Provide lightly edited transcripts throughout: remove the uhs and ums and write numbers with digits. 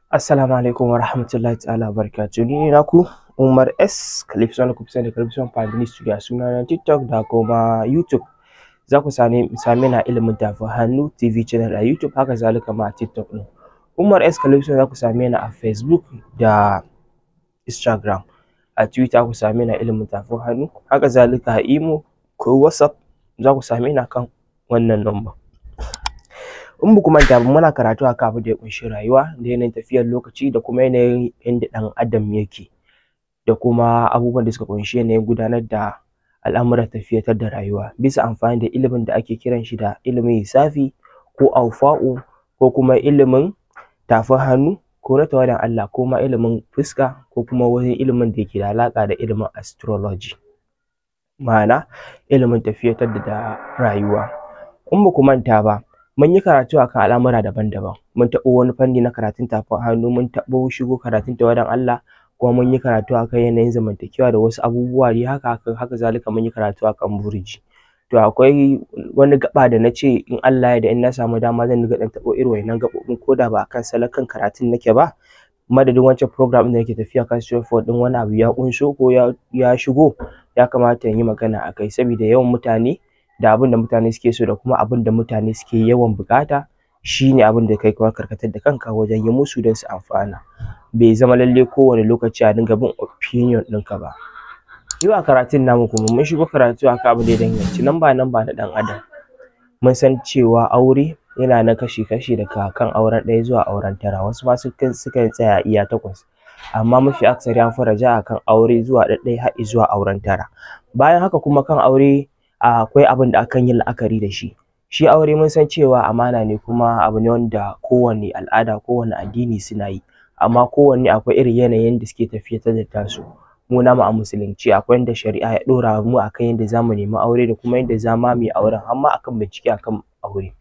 Assalamu alaikum wa rahmatullahi ta'ala barakatuh. Ni naku Umar S. Khalif Sani ku fi sani da Khalif Family Studio a suna na TikTok da kuma YouTube. Za ku same na ilimin tafin hannu TV channel a YouTube, haka zalika ma a TikTok ɗin. Umar S. Khalif Sani za ku same ni a Facebook da Instagram. A Twitter ku same ni a ilimin tafin hannu, haka zalika a Imo ko WhatsApp za ku same ni kan wannan number. In ba ku manta ba, muna karatu akan abin da ya ƙunshi rayuwa da yanayin tafiyar lokaci da kuma yanayin yanda ɗan adam yake, da kuma abubuwan da suka ƙunshi yanayin gudanar da al'amuran tafiyatar da rayuwa bisa amfani da ilimin da ake kiran shi da ilimin lissafi ko alfa'u ko kuma ilimin tafin hannu ko na tawadan Allah ko ma ilimin fuska ko kuma wani ilimin da yake da alaƙa da ilimin astrology, ma'ana ilimin tafiyatar da rayuwa. In ba ku manta ba, mun yi karatu akan al'amura daban-daban. Mun taɓo wani fanni na karatun tafin hannu, mun taɓo shigo karatun tawadan Allah, kuma mun yi karatu akan yanayin zamantakewa da wasu abubuwa dai haka zalika mun yi karatu akan burji. To akwai wani gaɓa da na ce in Allah ya yarda in na samu dama zan dinga ɗan taɓo irin wa'innan gaɓoɓin ko da ba akan salon kan karatun nake ba. Madadin wancan program ɗin da nake tafiya kan straightforward ɗin wani abu ya ƙunso ko ya shigo, ya kamata in yi magana a kai saboda yawan mutane da abin da mutane suke so da kuma abin da mutane suke yawan buƙata shi ne abin da kai kuma karkatar da kanka wajen yi musu don su amfana. Bai zama lalle kowane lokaci a dinga bin opinion ɗinka ba. Yau a karatun namu kuma mun shigo karatu akan abin da ya danganci namba na ɗan adam. Mun san cewa aure yana na kashi-kashi daga kan auren ɗaya zuwa auren tara, wasu ma sukan tsaya iya 8, amma mafi akasari an fi raja'a kan aure zuwa ɗaɗɗaya har zuwa auren tara. Bayan haka kuma kan aure akwai abin da akan yi la'akari da shi. Shi aure mun san cewa amana ne kuma abu ne wanda kowane al'ada kowane addini suna yi, amma kowanne akwai irin yanayin da suke tafiyatar da tasu. Mu namu a musulunci akwai yanda shari'a ya ɗora mu akan yanda za mu nemi aure da kuma yanda za ma mu yi auren, har ma akan bincike akan aure.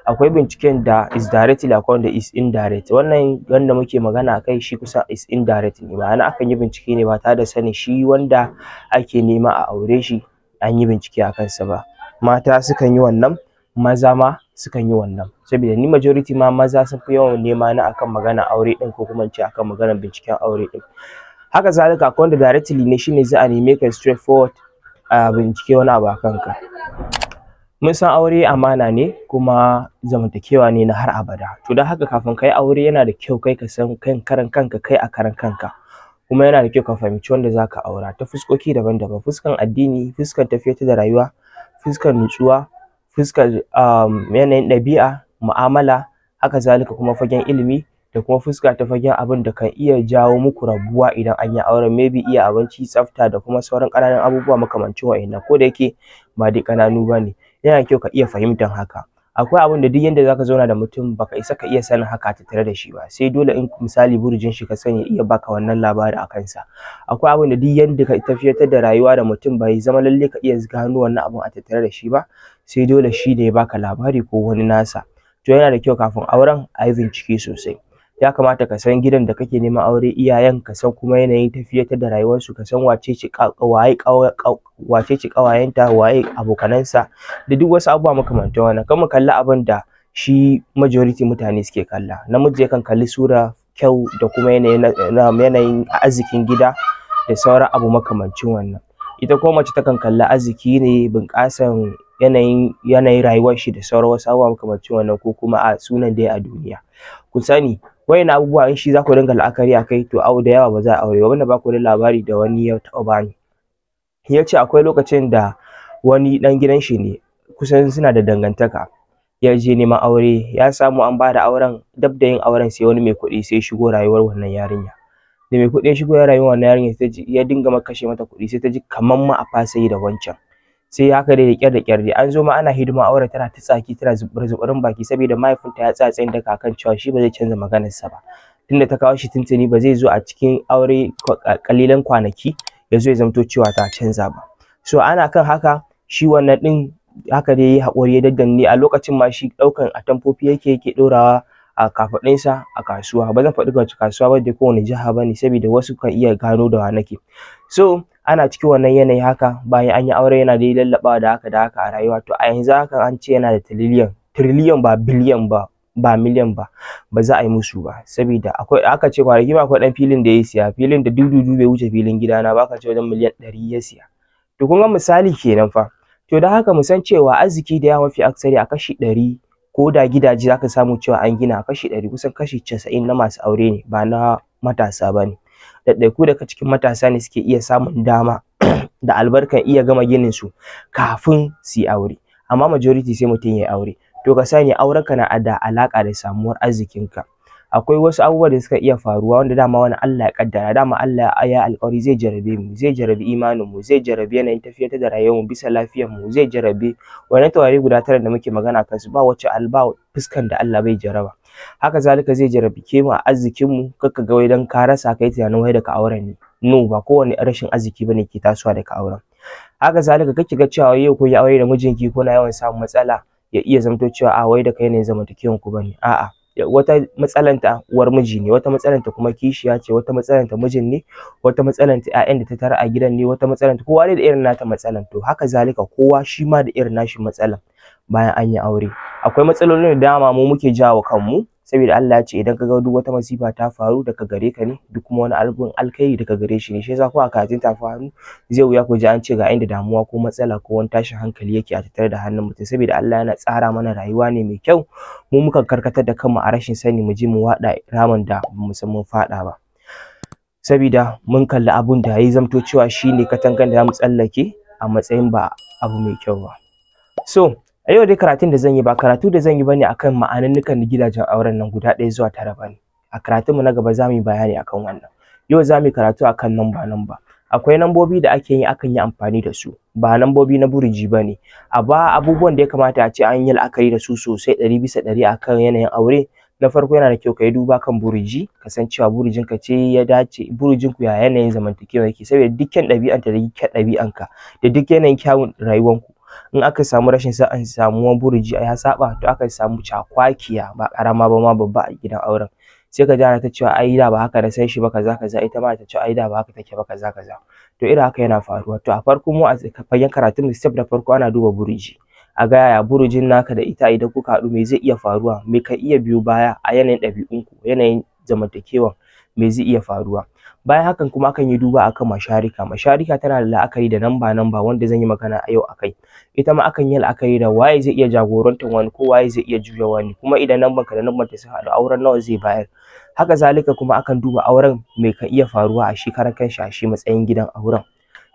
Akwai binciken da is directly, akwai wanda is indirect. Wannan wanda muke magana akai shi kusa is indirect ne, ma'ana akan yi bincike ne ba tare da sanin shi wanda ake nema a aure shi an yi bincike a kansa ba. Mata sukan yi wannan, maza ma sukan yi wannan, saboda ni majority ma maza sun fi yawan nema na akan maganar aure ɗin ko kuma in ce akan maganar binciken aure ɗin. Haka zalika akwai wanda directly ne, shine za a neme ka straightforward a bincike wani abu a kanka. Mun san aure amana ne kuma zamantakewa ne na har abada. To don haka kafin ka yi aure yana da kyau kai ka san kan karan kanka kai a karan kanka, kuma yana da kyau ka fahimci wanda za ka aura ta fuskoki daban-daban: fuskan addini, fuskan tafiyatar da rayuwa, fuskan nutsuwa, fuskar yanayin ɗabi'a, mu'amala, haka zalika kuma fagen ilimi, da kuma fuska ta fagen abin da kan iya jawo muku rabuwa idan an yi auren, maybe iya abinci, tsafta da kuma sauran ƙananan abubuwa makamancin wa'innan, ko da yake ba dai ƙananu ba ne. Yana da kyau ka iya fahimtar haka. Akwai abin da duk yanda za ka zauna da mutum baka isa ka iya sanin haka a tattare da shi ba, sai dole in misali burjin shi ka sani ya iya baka wannan labari a kansa. Akwai abin da duk yanda ka tafiyatar da rayuwa da mutum bai zama lalle ka iya gano wannan abun a tattare da shi ba, sai dole shi ne ya baka labari ko wani nasa. To yana da kyau kafin auren a yi bincike sosai. Ya kamata ka san gidan da kake neman aure, iyayen, ka san kuma yanayin tafiyatar da rayuwarsu, ka san wace ce ƙawayenta, waye abokanansa, da duk wasu abubuwa makamantan wannan. Kar mu kalli abin da shi majority mutane suke kalla. Namiji yakan kalli sura, kyau da kuma yanayin arzikin gida da sauran abu makamancin wannan. Ita kuma mace takan kalli arziki ne, bunƙasan yanayin rayuwar shi da sauran wasu abubuwa makamancin wannan, ko kuma a sunan dai a duniya. Ku sani wa'innan abubuwa in shi za ku dinga la'akari a kai, to da yawa ba za a aure ba. Wannan ba ku da labari da wani ya taɓa bani. Ya ce akwai lokacin da wani ɗan gidan shi ne, kusan suna da dangantaka, ya je neman aure, ya samu an ba da auren. Dab da yin auren sai wani mai kuɗi sai shigo rayuwar wannan yarinya. Da mai kuɗi ya shigo rayuwar wannan yarinya sai ya dinga kashe mata kuɗi, sai ta ji kamar ma a fasa yi da wancan. Sai haka dai da ƙyar dai an zo ma ana hidima aure, tana ta tsaki tana zuɓurin baki saboda mahaifinta ya tsaya tsayin daka kan cewa shi ba zai canza maganarsa ba, tunda ta kawo shi tuntuni ba zai zo a cikin aure ƙalilan kwanaki ya zo ya zamto cewa ta canza ba. So ana kan haka, shi wannan ɗin haka dai ya haƙuri ya daddanne. A lokacin ma shi ɗaukan atamfofi yake ɗorawa a kafaɗinsa a kasuwa. Ba zan faɗi wace kasuwa ba dai kowane jiha ba ne, saboda wasu kan iya gano da wa nake. So ana cikin wannan yanayi haka, bayan an yi aure yana dai lallaɓawa da haka a rayuwa. To a yanzu haka an ce yana da tiriliyan ba biliyan ba, ba miliyan ba za a yi musu ba, saboda aka ce kwanaki akwai ɗan filin da ya siya, filin da dudu bai wuce filin gidana ba, aka ce wajen miliyan 100 ya siya. To kun ga misali kenan fa. To da haka mu san cewa arziki da yawa mafi aksari a kashi 100 ko da gidaje zaka samu cewa an gina a kashi 100 kusan kashi 90 na masu aure ne, ba na matasa ba ne. Ɗaiɗaiku daga cikin matasa ne suke iya samun dama da albarkan iya gama ginin su kafin su yi aure, amma majority sai mutum ya yi aure. To ka sani aurenka na da alaƙa da samuwar arzikinka. Akwai wasu abubuwa da suka iya faruwa wanda dama wani Allah ya kaddara, dama Allah ya alƙawari zai jarabe mu, zai jarabi imanin mu, zai jarabi yanayin tafiyar da rayuwar mu bisa lafiyar mu, zai jarabi wannan taurari guda 9 da muke magana kansu, ba wacce fuskan da Allah bai jaraba. Haka zalika zai jarabi ke mu a arzikin mu, kakka ga wai dan ka rasa kai tunanin wai daga auren ne. No, ba kowane rashin arziki bane ke tasowa daga auren. Haka zalika kake ga cewa yau kun yi aure da mijinki kuna yawan samun matsala, ya iya zamto cewa wai da kai ne zamantakewan ku bane. A'a, wata matsalanta uwar miji ne, wata matsalanta kuma kishiya ce, wata matsalanta mijin ne, wata matsalanta ƴaƴan da ta tara a gidan ne, wata matsalanta kowa da irin nata matsalan. To haka zalika kowa shi ma da irin nashi matsalan bayan an yi aure. Akwai matsalolin da dama mu muke jawo kanmu, saboda Allah ya ce idan ka ga duk wata masifa ta faru daga gare ka ne, duk kuma wani albun alkhairi daga gare shi ne. Shi yasa ko a karatun ta faru zai wuya ku ji an ce ga inda damuwa ko matsala ko wani tashin hankali yake a tattare da hannun mutum, saboda Allah yana tsara mana rayuwa ne mai kyau. Mu muka karkatar da kanmu a rashin sani mu je mu waɗa ramin da bamu san mun faɗa ba, saboda mun kalli abun da ya zamto cewa shine katangan da zamu tsallake a matsayin ba abu mai kyau ba. So a yau dai karatun da zan yi ba karatu da zan yi bane akan ma'anannukan gidajen auren nan guda 1 zuwa 9 bane. A karatunmu na gaba za mu yi bayani akan wannan. Yau za mu yi karatu akan namba. Akwai nambobi da akan yi amfani da su, ba nambobi na buriji bane. Abubuwan da ya kamata a ce an yi la'akari da su sosai 100% akan yanayin aure. Na farko yana da kyau ka yi duba kan buriji, ka san cewa burijinka ce ya dace, burijinku ya yanayin zamantakewa yake, saboda dukkan ɗabi'anta da dukkan ɗabi'anka da duk yanayin kyawun rayuwanku, in aka samu rashin sa'an samuwar buriji ya saba, to aka samu cakwakiya ba karama ba ma babba a gidan auren. Sai ka ji ana ta cewa ai da ba haka da san shi ba kaza, ita ma ta ce ai da ba haka take ba kaza. To irin haka yana faruwa. To a farko mu a fagen karatun step da farko ana duba buriji, a ga yaya burujin naka da ita idan kuka haɗu me zai iya faruwa, me ka iya biyo baya a yanayin ɗabi'unku, yanayin zamantakewa, me zai iya faruwa. Bayan hakan kuma akan yi duba akan masharika tana da la'akari da namba wanda zan yi magana a yau akai. Ita ma akan yi la'akari da waye zai iya jagorantar wani ko waye zai iya juya wani, kuma idan nambanka da nambanta sun haɗu auren nawa zai bayar. Haka zalika kuma akan duba auren me ka iya faruwa a shi karan kanshi a shi matsayin gidan auren.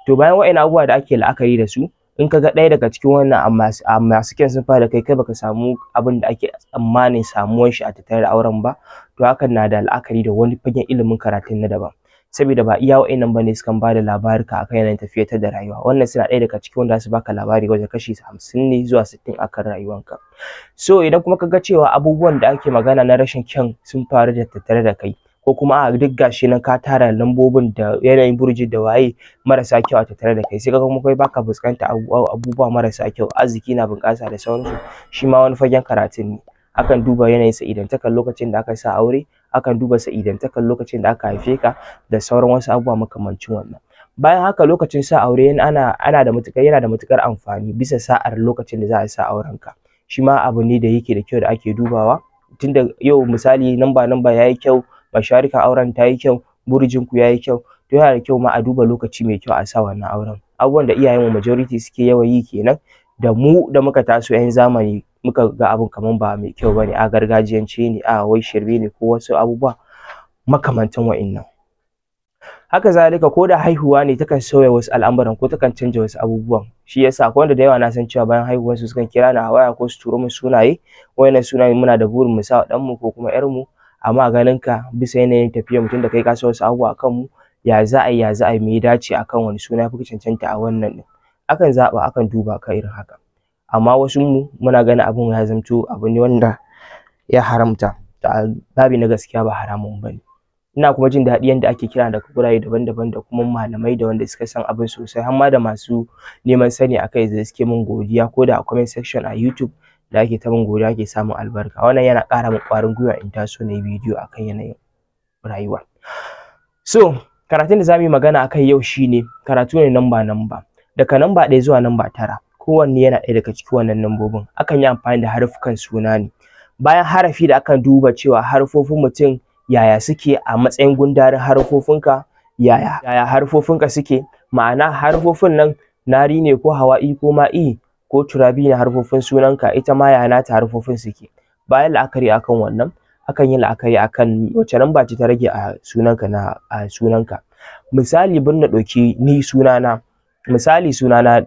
To bayan wa'innan abubuwa da ake la'akari da su, in ka ga ɗaya daga cikin wannan a masu kyan sun fara kai baka samu abin da ake tsammanin samuwan shi a tattare da auren ba, to hakan na da la'akari da wani fagen ilimin karatun na daban. Saboda ba iya wa'innan bane sukan ba da labarika akan yanayin tafiyar da rayuwa. Wannan suna ɗaya daga cikin wanda su baka labari wajen kashi 50 ne zuwa 60 akan rayuwanka. So idan kuma ka ga cewa abubuwan da ake magana na rashin kyan sun faru da tattare da kai, ko kuma a duk gashi nan ka tara lambobin da yanayin burji da waye marasa kyau a tattare da kai, sai ka kuma kai baka fuskanta abubuwa marasa kyau, arziki na bunƙasa da sauransu, shi ma wani fagen karatun ne. Akan duba yanayin sa'idantakan lokacin da aka sa aure, akan duba sa'idantakan lokacin da aka haife ka da sauran wasu abubuwa makamancin wannan. Bayan haka lokacin sa aure yana da matuƙar amfani bisa sa'ar lokacin da za a sa aurenka. Shi ma abu ne da yake da kyau da ake dubawa. Tunda yau misali namba yayi kyau, masharikan auren ta yi kyau, burjinku ya yi kyau, to yana da kyau ma a duba lokaci mai kyau a sa wannan auren. Abubuwan da iyayenmu majority suke yawan yi kenan, da mu da muka taso 'yan zamani muka ga abun kaman ba mai kyau bane, a gargajiyance ne, a wai shirme ne ko wasu abubuwa makamantan wa'innan. Haka zalika ko da haihuwa ne takan sauya wasu al'amuran ko takan canja wasu abubuwan. Shi yasa akwai wanda da yawa na san cewa bayan haihuwarsu sukan kira ni a waya ko su turo min sunaye, wayannan sunaye muna da burin mu sa wa ɗanmu ko kuma 'yarmu, amma ganin ka bisa yanayin tafiyar mutum da kai ka san wasu abubuwa akan mu, ya za a yi me ya dace akan wani suna fi cancanta a wannan ɗin. Akan zaɓa, akan duba ka irin haka. Amma wasu mu muna ganin abin ya zamto abu ne wanda ya haramta, babi na gaskiya ba haramun bane. Ina kuma jin daɗi yanda ake kira daga gurare daban-daban da kuma malamai da wanda suka san abin sosai, har ma da masu neman sani akai da suke min godiya ko da a comment section a YouTube da ake ta min godiya ake samun albarka. Wannan yana ƙara min ƙwarin gwiwa in taso na yi bidiyo akan yanayin rayuwa. So karatun da za mu yi magana akai yau shine karatu ne namba, daga namba 1 zuwa namba 9. Kowanne yana ɗaya daga cikin wannan nambobin. Akan yi amfani da haruffukan suna ne. bayan harafi da akan duba cewa harfofin mutum yaya suke a matsayin gundarin harfofinka, yaya harfofinka suke, ma'ana harfofin nan nari ne ko hawa'i ko ma'i ko turabi ne harfofin sunanka, ita ma yaya nata harfofin suke. Bayan la'akari akan wannan, akan yi la'akari akan wace namba ce ta rage a sunanka. Misali bari na ɗauki ni sunana, misali sunana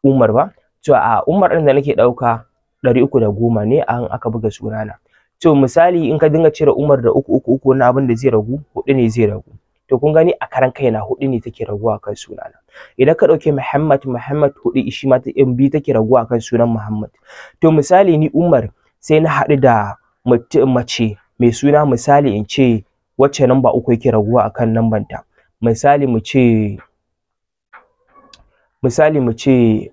Umar ba, to a Umar ɗin da nake ɗauka 310 ne an aka buga sunana. To misali in ka dinga cire Umar da 333 wani abin da zai ragu 4 ne zai ragu. To kun gani a karan kaina 4 ne take raguwa kan sunana. Idan ka ɗauki Muhammad 4 shi ma 2 take raguwa kan sunan Muhammad. To misali ni Umar sai na haɗu da mace mai suna misali in ce wacce namba 3 yake raguwa akan nambanta. Misali mu ce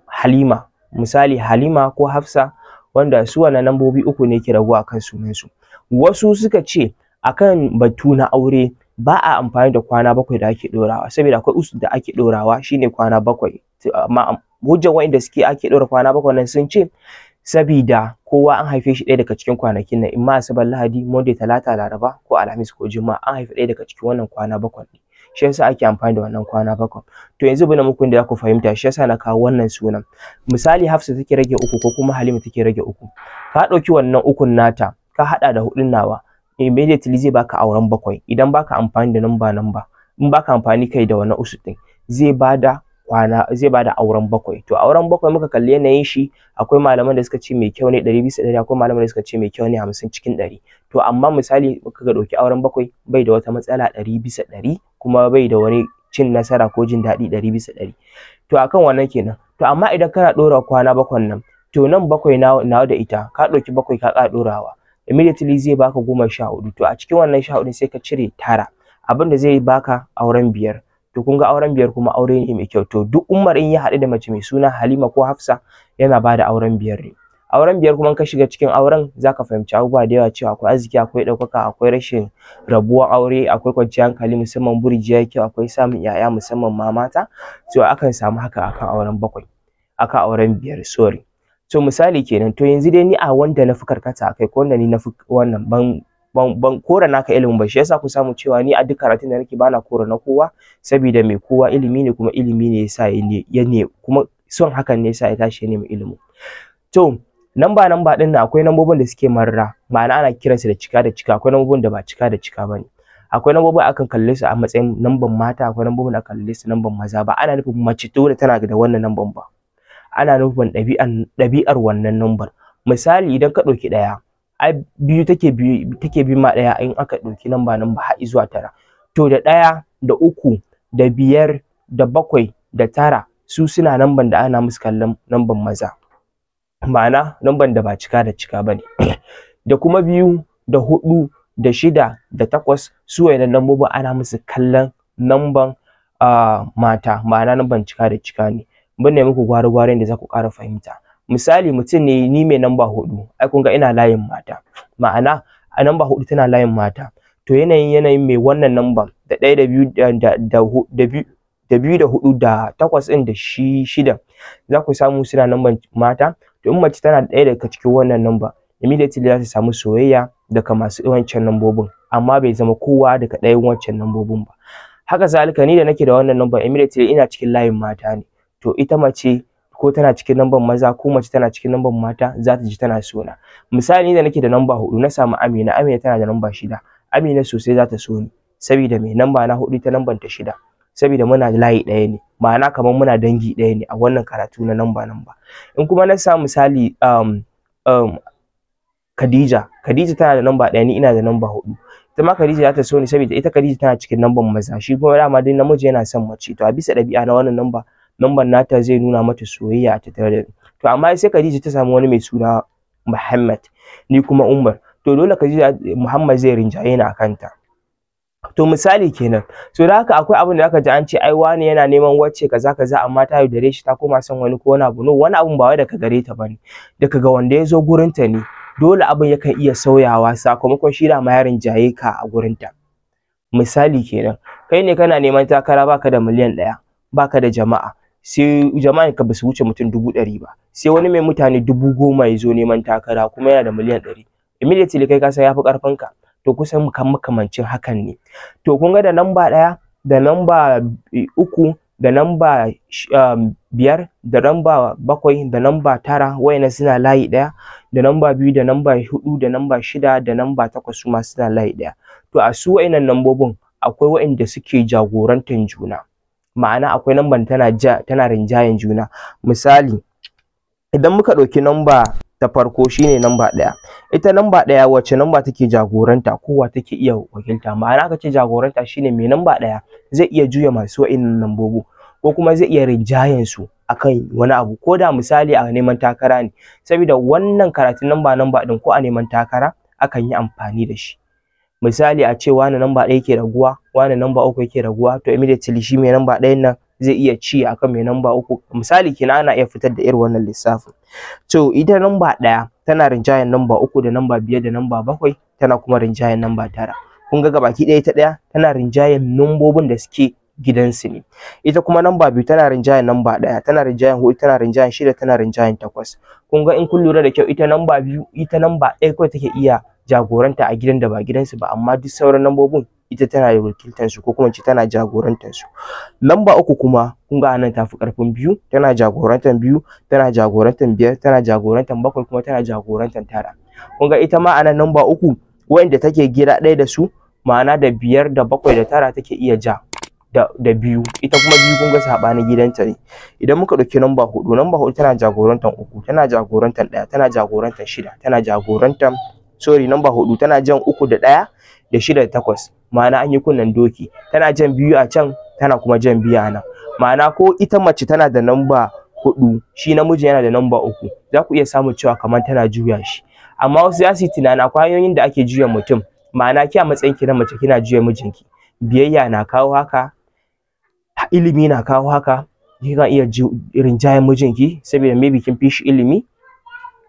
Halima, misali Halima ko Hafsa, wanda su wannan nambobi 3 ne ke raguwa akan sunansu. Wasu suka ce akan batu na aure ba a amfani da kwana 7 da ake ɗorawa, saboda akwai usul da ake ɗorawa shine kwana 7. Amma hujjar wa'inda ake ɗora kwana 7 nan sun ce sabida kowa an haife shi ɗaya daga cikin kwanakin nan, imma Asabar, Lahadi, Monday, Talata, Laraba ko Alhamis ko Juma'a, an haifi ɗaya daga cikin wannan kwana 7 ne. Shi yasa ake amfani da wannan kwana 7. To yanzu bana muku da za ku fahimta, shi yasa na kawo wannan sunan. Misali Hafsa take rage 3 ko kuma Halima take rage 3. Ka ɗauki wannan 3 nata ka haɗa da 4 nawa, immediately zai baka auren 7. Idan baka amfani da namba, in baka amfani kai da wannan usul ɗin, zai bada auren 7. To auren 7 muka kalli yanayin shi, akwai malaman da suka ce mai kyau ne 100%, akwai malaman da suka ce mai kyau ne 50 cikin 100. To amma misali muka ɗauki auren 7 bai da wata matsala 100%, kuma bai da wani cin nasara ko jin daɗi 100%. To akan wannan kenan. To amma idan kana ɗora kwana 7 nan, to nan 7 nawa da ita ka ɗauki 7 ka ƙara ɗorawa, immediately zai baka 14. To a cikin wannan 14 sai ka cire 9, abin da zai baka auren 5. To kun ga auren 5 kuma aure ne mai kyau. To duk Umar in ya haɗu da mace mai suna Halima ko Hafsa yana bada auren 5 ne. Auren 5 kuma ka shiga cikin auren zaka fahimci abubuwa da yawa, cewa akwai arziki, akwai ɗaukaka, akwai rashin rabuwar aure, akwai kwanciyar hankali musamman burji ya kyau, akwai samun 'ya'ya musamman ma mata. So akan samu haka akan auren 7, akan auren 5 sorry. So misali kenan. To yanzu dai ni a wanda na fi karkata akai ko wanda ni na fi wannan ban kora naka ilimin ba, shi yasa ku samu cewa ni a duk karatun da nake bana kora na kowa, saboda mai kowa ilimi ne, kuma ilimi ne yasa kuma son hakan ne yasa ya tashi ya nemi ilimi. To namba din nan akwai nambobin da suke marra, ma'ana ana kiransu da cika da cika, akwai nambobin da ba cika da cika bane. Akwai nambobin akan kalle su a matsayin namban mata, akwai nambobin da akan kalle su namban maza. Ba ana nufin mace dole tana da wannan namban ba, ana nufin ɗabi'ar wannan nambar. Misali idan ka ɗauki 1, ai 2 take bi ma 1 in aka ɗauki namba har zuwa 9. To da 1 da 3 da 5 da 7 da 9 su suna namban da ana musu kallon namban maza, ma'ana namban da ba cika da cika bane. Da kuma 2 da 4 da 6 da 8 su wayannan nambobin ana musu kallon namban mata, ma'ana namban cika da cika ne. Mun ne muku gware-gwaren da za ku ƙara fahimta. Misali mutum ne ni mai namba 4, ai kun ga ina layin mata, ma'ana a namba 4 tana layin mata. To yanayin mai wannan namban da 1 da 2 da 4 da 8 ɗin da 6 za ku samu suna namban mata. To in mace tana ɗaya daga cikin wannan namba, immediately za ta samu soyayya daga masu wancan nambobin, amma bai zama kowa daga ɗayan wancan nambobin ba. Haka zalika ni da nake da wannan namba, immediately ina cikin layin mata ne. To ita mace ko tana cikin namban maza ko mace tana cikin namban mata za ta ji tana sona. Misali da nake da namba 4 na samu Amina tana da namba 6, Amina sosai za ta so ni, saboda mai namba na 4 ta namban ta 6, saboda muna layi ɗaya ne, ma'ana kamar muna dangi ɗaya ne a wannan karatu na namba. In kuma na samu misali Khadija tana da namba 1, ni ina da namba 4, ita ma Khadija za ta so ni saboda ita Khadija tana cikin namban maza, shi kuma dama dai namiji yana son mace. To a bisa ɗabi'a na wannan namban nata zai nuna mata soyayya a tattare da ni. To amma sai Khadija ta samu wani mai suna Muhammad, ni kuma Umar, to dole Khadija Muhammad zai rinjaye ni akan ta. To misali kenan. So da haka akwai abin da aka ji an ce ai wani yana neman wacce kaza amma ta yaudare shi ta koma son wani ko wani abu. No, wani abun ba wai daga gare ta bane, daga ga wanda ya zo gurin ta ne. Dole abin yakan iya sauyawa sakamakon shi da ma ya rinjaye ka a gurin ta. Misali kenan, kai ne kana neman takara baka da miliyan 1, baka da jama'a, sai jama'an ka basu wuce mutum 100 ba, sai wani mai mutane 10,000 ya zo neman takara kuma yana da miliyan 100, immediately kai ka san yafi karfin ka. To kusan makamancin hakan ne. To kun ga da namba 1 da namba 3 da namba 5 da namba 7 da namba 9 wayannan suna layi ɗaya, da namba 2 da namba 4 da namba 6 da namba 8 su ma suna layi ɗaya. To a su wayannan nambobin akwai wayanda suke jagorantar juna, ma'ana akwai namban tana rinjayen juna. Misali idan muka ɗauki namba ta farko shine namba 1, ita namba 1 wacce namba take jagoranta kowa take iya wakilta, ma'ana aka ce jagoranta shine mai namba 1 zai iya juya masu wa'innan nambobi ko kuma zai iya rinjayen su akan wani abu, ko da misali a neman takara ne, saboda wannan karatun namba din ko a neman takara akan yi amfani da shi. Misali a ce wani namba 1 yake raguwa, wani namba 3 yake raguwa, to immediately shi mai namba 1 nan zai iya ci akan mai namba 3, misali kina ana iya fitar da irin wannan lissafin. To ita namba 1 tana rinjayen namba 3 da namba 5 da namba 7, tana kuma rinjayen namba 9. Kun ga gabaki ɗaya ita ɗaya tana rinjayen nambobin da suke gidansu ne. Ita kuma namba 2 tana rinjayen namba 1, tana rinjayen 4, tana rinjayen 6, tana rinjayen 8. Kun ga in kun lura da kyau ita namba 2 ita namba 1 kawai take iya jagoranta a gidan da ba gidansu ba, amma duk sauran nambobin ita tana wakiltar su ko kuma ce tana jagorantar su. Namba 3 kuma kun ga anan tafi karfin 2, tana jagorantar 2, tana jagorantar 5, tana jagorantar 7 kuma tana jagorantar 9. Kun ga ita ma anan namba 3 wanda take gida ɗaya da su, ma'ana da 5 da 7 da 9 take iya ja da 2, ita kuma 2 kun ga sabanin gidanta ne. Idan muka ɗauki namba 4, namba 4 tana jagorantar 3, tana jagorantar 1, tana jagorantar 6, tana jagorantar namba 4 tana jan 3 da 1 da 6 da 8, ma'ana an yi kunnen doki, tana jan 2 a can tana kuma jan 2 a nan, ma'ana ko ita mace tana da namba 4 shi namiji yana da namba 3, za ku iya samun cewa kamar tana juya shi. Amma wasu za su yi tunani akwai hanyoyin da ake juya mutum, ma'ana ki a matsayin ki na mace kina juya mijinki, biyayya na kawo haka, ilimi na kawo haka, kina iya rinjayen mijinki saboda maybe kin fi shi ilimi,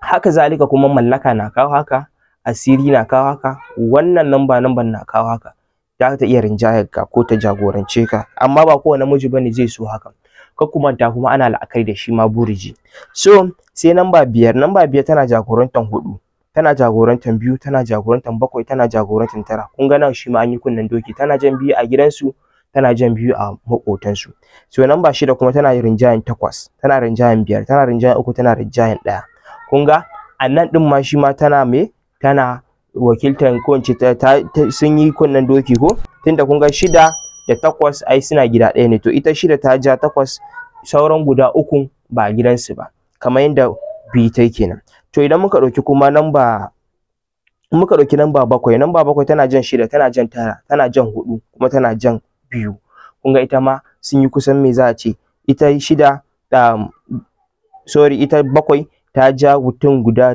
haka zalika kuma mallaka na kawo haka, asiri na kawo haka, wannan namban na kawo haka, za ta iya rinjayar ka ko ta jagorance ka, amma ba kowane namiji bane zai so haka. Kar ku manta kuma ana la'akari da shi ma buriji. So sai namba 5, namba 5 tana jagorantar 4, tana jagorantar 2, tana jagorantar 7, tana jagorantar 9. Kun ga nan shi ma an yi kunnen doki, tana jan 2 a gidansu, tana jan 2 a maƙotansu. So namba 6 kuma tana rinjayen 8, tana rinjayen 5, tana rinjayen 3, tana rinjayen 1. Kun ga a nan ɗin ma shi ma tana wakiltar ko in ce sun yi kunnen doki ko, tunda kun ga 6 da 8 ai suna gida ɗaya ne, to ita 6 ta ja 8, sauran guda 3 ba a gidansu ba, kamar yadda 2 ta kenan. To idan muka ɗauki kuma namba 7, namba 7 tana jan 6, tana jan 9, tana jan 4 kuma tana jan 2. Kun ga ita ma sun yi kusan me za a ce, ita 7 ta ja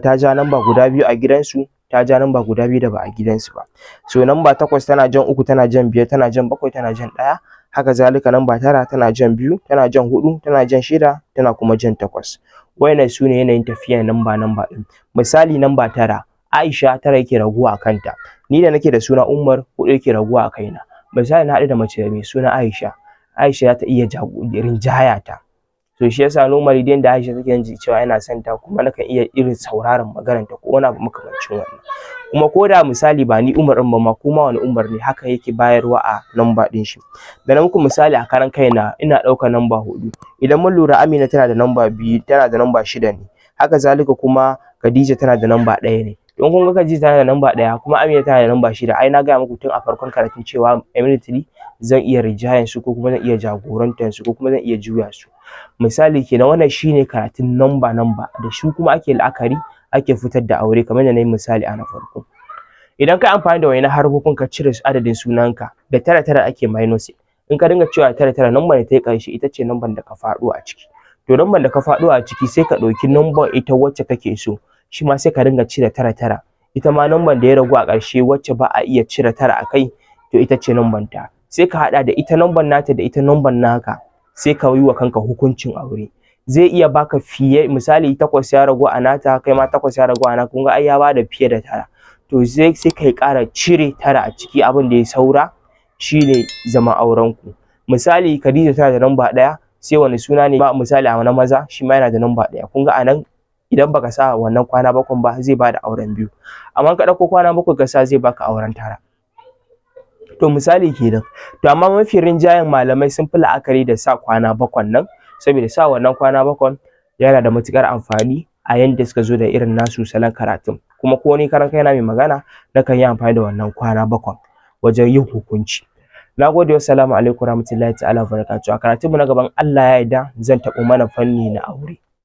ta ja namba guda 2 a gidansu, ta ja namba guda 2 da ba a gidansu ba. So namba 8 tana jan 3, tana jan 5, tana jan 7, tana jan 1. Haka zalika namba 9 tana jan 2, tana jan 4, tana jan 6, tana kuma jan 8. Wayannan su ne yanayin tafiya namba ɗin. Misali namba 9, Aisha 9 yake raguwa a kanta, ni da nake da suna Umar 4 yake raguwa a kaina. Misali na haɗu da mace mai suna Aisha za ta iya rinjaya ta. To shi yasa normally dai da Aisha take jin cewa yana son ta, kuma nakan iya irin sauraron maganar ta ko wani abu makamancin wannan. Kuma ko da misali ba ni Umar ɗin ba ma, kuma wani Umar ne haka yake bayarwa a namba ɗin shi. Da na muku misali a karan kaina ina ɗaukar namba 4. Idan mun lura Amina tana da namba 2, tana da namba 6 ne. Haka zalika kuma Khadija tana da namba 1 ne. Don kun ga Khadija tana da namba 1 kuma Amina tana da namba 6, ai na gaya muku tun a farkon karatun cewa immediately zan iya rinjayen su ko kuma zan iya jagorantar su ko kuma zan iya juya su. Misali kenan wannan shine karatun namba da shi kuma ake la'akari ake fitar da aure, kamar da na yi misali a na farko. Idan ka amfani da wayannan harfofin ka cire adadin sunanka, da 9 ake minus. In ka dinga cewa 9 number da ta yi ƙarshe ita ce number da ka faɗo a ciki. To number da ka faɗo a ciki sai ka ɗauki number ita wacce kake so, shi ma sai ka dinga cire 9. Ita ma number da ya ragu a ƙarshe wacce ba a iya cire 9 a kai, to ita ce number ta. Sai ka haɗa da ita number nata da ita number naka, sai ka yi wa kanka hukuncin aure. Zai iya baka fiye, misali 8 ya ragu a nata, kai ma 8 ya ragu a naka, kun ga ai ya bada fiye da 9. To sai kai ƙara cire 9 a ciki, abin da ya saura shine zaman auren ku. Misali Khadija tana da namba 1, sai wani suna ne misali a na maza shi ma yana da namba 1. kun ga anan idan baka sa wannan kwana 7 ba zai bada auren 2, amma ka ɗauko kwana 7 ka sa zai baka auren 9. to misali kenan. To amma mafi rinjayen malamai sun fi la'akari da sa kwana 7 nan, saboda sa wannan kwana 7 yana da matukar amfani a yanda suka zo da irin nasu salon karatun, kuma ko ni karan kaina mai magana nakan yi amfani da wannan kwana 7 wajen yin hukunci. Nagode, wassalamu alaikum warahmatullahi ta'ala wabarakatuh. A karatunmu na gaban Allah ya yarda zan taɓo mana fanni na aure.